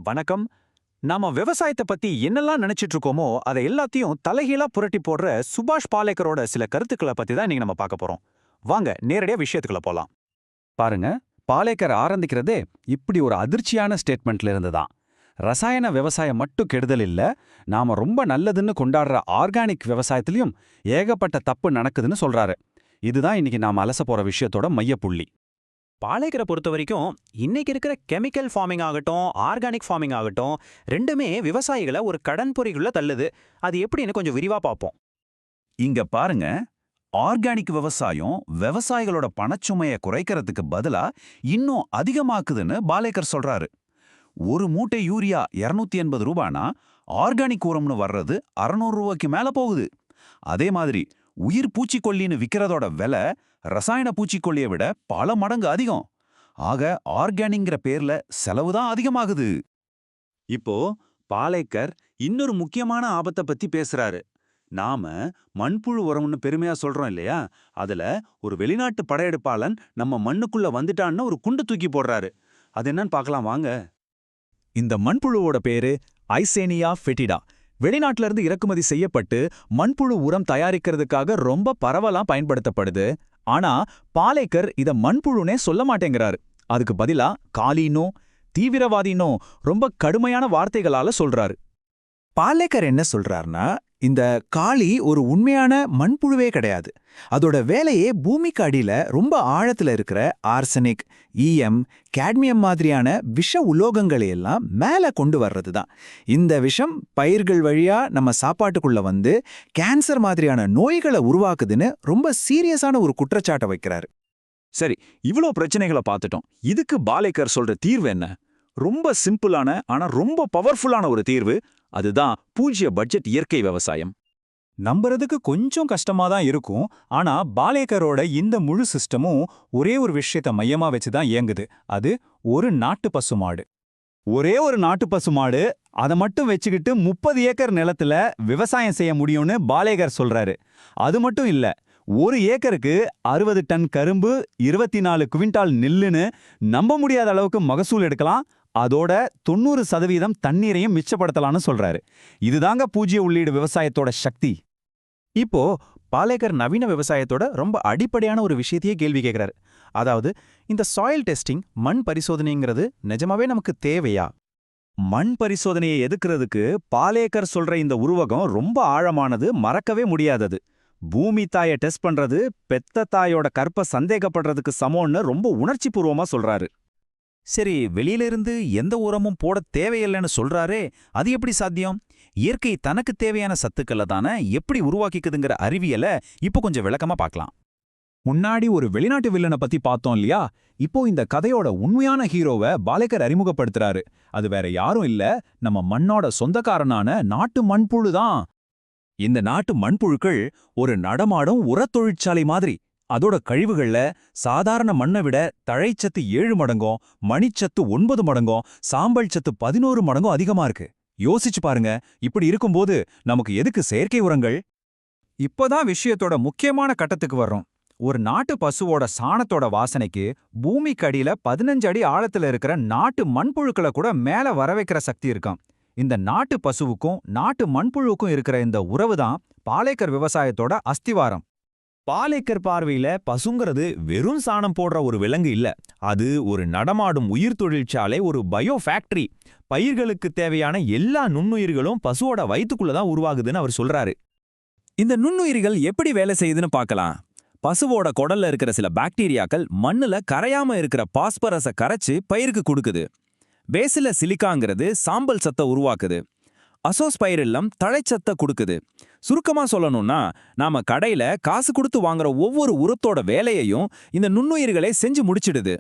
வணக்கம். நாம விவசாயத்தை பத்தி என்னெல்லாம் நினைச்சிட்டு இருக்கோமோ அதை எல்லாத்தையும் தலைகீழா புரட்டி போடுற சுபாஷ் பாலேக்கரோட சில கருத்துக்களை பத்தி தான் இன்னைக்கு நம்ம பார்க்க போறோம். வாங்க நேரடியா விஷயத்துக்குள்ள போலாம். பாருங்க, பாலேக்கர் ஆரம்பிக்கிறதே இப்படி ஒரு அதிர்ச்சியான ஸ்டேட்மெண்ட்ல இருந்துதான். ரசாயன விவசாயம் மட்டும் கெடுதல் இல்ல, நாம ரொம்ப நல்லதுன்னு கொண்டாடுற ஆர்கானிக் விவசாயத்திலயும் ஏகப்பட்ட தப்பு நடக்குதுன்னு சொல்றாரு. இதுதான் இன்னைக்கு நாம அலச போற விஷயத்தோட மையப்புள்ளி. பாலேக்கரை பொறுத்த வரைக்கும் இன்னைக்கு இருக்கிற கெமிக்கல் ஃபார்மிங் ஆகட்டும், ஆர்கானிக் ஃபார்மிங் ஆகட்டும், ரெண்டுமே விவசாயிகளை ஒரு கடன் பொறிக்குள்ள தள்ளுது. அது எப்படின்னு கொஞ்சம் விரிவா பார்ப்போம். இங்க பாருங்க, ஆர்கானிக் விவசாயம் விவசாயிகளோட பணச்சுமையை குறைக்கிறதுக்கு பதிலா இன்னும் அதிகமாக்குதுன்னு பாலேக்கர் சொல்றாரு. ஒரு மூட்டை யூரியா 280 ரூபானா ஆர்கானிக் உரம்னு வர்றது 600 ரூபாய்க்கு மேல போகுது. அதே மாதிரி உயிர் பூச்சிக்கொல்லின்னு விக்கிறதோட விலை ரசாயன பூச்சிக்கொல்லியை விட பல மடங்கு அதிகம். ஆக ஆர்கானிக்ங்கிற பேர்ல செலவு தான் அதிகமாகுது. இப்போ பாலேக்கர் இன்னொரு முக்கியமான ஆபத்தை பத்தி பேசுறாரு. நாம மண்புழு உரம்னு பெருமையா சொல்றோம் இல்லையா? அதுல ஒரு வெளிநாட்டு படையெடுப்பாளன் நம்ம மண்ணுக்குள்ள வந்துட்டான்னு ஒரு குண்டு தூக்கி போடுறாரு. அது என்னன்னு பார்க்கலாம் வாங்க. இந்த மண்புழுவோட பேரு ஐசேனியா ஃபெட்டிடா. வெளிநாட்டுல இருந்து இறக்குமதி செய்யப்பட்டு மண்புழு உரம் தயாரிக்கிறதுக்காக ரொம்ப பரவலா பயன்படுத்தப்படுது. ஆனா பாலேக்கர் இத மண்புழுனே சொல்ல மாட்டேங்கிறாரு. அதுக்கு பதிலா காலினோ, தீவிரவாதினோ ரொம்ப கடுமையான வார்த்தைகளால சொல்றாரு. பாலேக்கர் என்ன சொல்றாருன்னா, இந்த காளி ஒரு உண்மையான மண்புழுவே கிடையாது. அதோட வேலையே பூமிக்கு அடியில ரொம்ப ஆழத்துல இருக்கிற ஆர்சனிக், ஈயம், கேட்மியம் மாதிரியான விஷ உலோகங்களை எல்லாம் மேல கொண்டு வர்றது தான். இந்த விஷம் பயிர்கள் வழியா நம்ம சாப்பாட்டுக்குள்ள வந்து கேன்சர் மாதிரியான நோய்களை உருவாக்குதுன்னு ரொம்ப சீரியஸான ஒரு குற்றச்சாட்டை வைக்கிறாரு. சரி, இவ்ளோ பிரச்சனைகளை பார்த்துட்டோம். இதுக்கு பாலேக்கர் சொல்ற தீர்வு என்ன? ரொம்ப சிம்பிளான ஆனா ரொம்ப பவர்ஃபுல்லான ஒரு தீர்வு. அதுதான் பூஜ்ய பட்ஜெட் இயற்கை விவசாயம். நம்புறதுக்கு கொஞ்சம் கஷ்டமா தான் இருக்கும். ஆனா பாலேக்கரோட இந்த முழு சிஸ்டமும் ஒரே ஒரு விஷயத்தை மையமா வச்சு தான் இயங்குது. அது ஒரு நாட்டு பசுமாடு. ஒரே ஒரு நாட்டு பசுமாடு, அதை மட்டும் வச்சுக்கிட்டு 30 ஏக்கர் நிலத்துல விவசாயம் செய்ய முடியும்னு பாலேக்கர் சொல்றாரு. அது மட்டும் இல்ல, ஒரு ஏக்கருக்கு 60 டன் கரும்பு, 24 குவிண்டால் நெல்லுன்னு நம்ப முடியாத அளவுக்கு மகசூல் எடுக்கலாம். அதோட 90% தண்ணீரையும் மிச்சப்படுத்தலாம்னு சொல்றாரு. இதுதாங்க பூஜ்ய உள்ளீடு விவசாயத்தோட சக்தி. இப்போ பாலேக்கர் நவீன விவசாயத்தோட ரொம்ப அடிப்படையான ஒரு விஷயத்தையே கேள்வி கேட்கிறாரு. அதாவது, இந்த சாயில் டெஸ்டிங், மண் பரிசோதனைங்கிறது நிஜமாவே நமக்கு தேவையா? மண் பரிசோதனையை எதுக்குறதுக்கு பாலேக்கர் சொல்ற இந்த உருவகம் ரொம்ப ஆழமானது, மறக்கவே முடியாதது. பூமி தாயை டெஸ்ட் பண்றது பெத்த தாயோட கற்ப சந்தேகப்படுறதுக்கு சமம்னு ரொம்ப உணர்ச்சி பூர்வமா சொல்றாரு. சரி, வெளியிலிருந்து எந்த உரமும் போட தேவையில்லைன்னு சொல்றாரே, அது எப்படி சாத்தியம்? இயற்கை தனக்கு தேவையான சத்துக்களை தானே எப்படி உருவாக்கிக்குதுங்கிற அறிவியலை இப்போ கொஞ்சம் விளக்கமா பார்க்கலாம். முன்னாடி ஒரு வெளிநாட்டு வில்லனை பத்தி பார்த்தோம் இல்லையா? இப்போ இந்த கதையோட உண்மையான ஹீரோவை பாலேக்கர் அறிமுகப்படுத்துறாரு. அது வேற யாரும் இல்ல, நம்ம மண்ணோட சொந்தக்காரனான நாட்டு மண்புழு தான். இந்த நாட்டு மண்புழுக்கள் ஒரு நடமாடும் உரத் தொழிற்சாலை மாதிரி. அதோட கழிவுகள்ல சாதாரண மண்ணை விட தழைச்சத்து 7 மடங்கும், மணிச்சத்து 9 மடங்கும், சாம்பல் சத்து 11 மடங்கும் அதிகமா இருக்கு. யோசிச்சு பாருங்க. இப்படி இருக்கும்போது நமக்கு எதுக்கு செயற்கை உரங்கள்? இப்போதான் விஷயத்தோட முக்கியமான கட்டத்துக்கு வர்றோம். ஒரு நாட்டு பசுவோட சாணத்தோட வாசனைக்கு பூமிக்கு அடியில 15 அடி ஆழத்துல இருக்கிற நாட்டு மண்புழுக்களை கூட மேல வர வைக்கிற சக்தி இருக்காம். இந்த நாட்டு பசுவுக்கும் நாட்டு மண்புழுவுக்கும் இருக்கிற இந்த உறவு தான் பாலேக்கர் விவசாயத்தோட அஸ்திவாரம். பாலேக்கர் பார்வையில பசுங்கிறது வெறும் சாணம் போடுற ஒரு விலங்கு இல்ல. அது ஒரு நடமாடும் உயிர் தொழிற்சாலை, ஒரு பயோ ஃபேக்டரி. பயிர்களுக்கு தேவையான எல்லா நுண்ணுயிர்களும் பசுவோட வயிற்றுக்குள்ளதான் உருவாகுதுன்னு அவர் சொல்றாரு. இந்த நுண்ணுயிர்கள் எப்படி வேலை செய்யுதுன்னு பார்க்கலாம். பசுவோட குடல்ல இருக்கிற சில பாக்டீரியாக்கள் மண்ணுல கரையாம இருக்கிற பாஸ்பரஸை கரைச்சு பயிருக்கு கொடுக்குது. பேசில சிலிக்காங்கிறது சாம்பல் சத்தை உருவாக்குது. அசோஸ்பைரில்லம் தழைச்சத்தை கொடுக்குது. சுருக்கமா சொல்லணும்னா, நாம கடையில காசு கொடுத்து வாங்குற ஒவ்வொரு உரத்தோட வேலையையும் இந்த நுண்ணுயிர்களே செஞ்சு முடிச்சிடுது.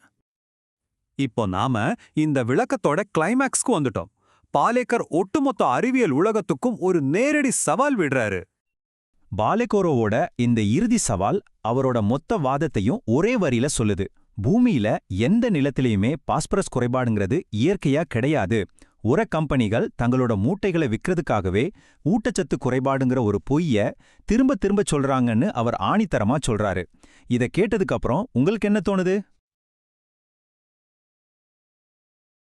இப்போ நாம இந்த விளக்கத்தோட கிளைமேக்ஸ்க்கு வந்துட்டோம். பாலேக்கர் ஒட்டுமொத்த அறிவியல் உலகத்துக்கும் ஒரு நேரடி சவால் விடுறாரு. பாலேக்கரோவோட இந்த இறுதி சவால் அவரோட மொத்த வாதத்தையும் ஒரே வரியில சொல்லுது. பூமியில எந்த நிலத்திலையுமே பாஸ்பரஸ் குறைபாடுங்கிறது இயற்கையா கிடையாது. உர கம்பெனிகள் தங்களோட மூட்டைகளை விற்கிறதுக்காகவே ஊட்டச்சத்து குறைபாடுங்கிற ஒரு பொய்ய திரும்ப திரும்ப சொல்றாங்கன்னு அவர் ஆணித்தரமா சொல்றாரு. இத கேட்டதுக்கு அப்புறம் உங்களுக்கு என்ன தோணுது?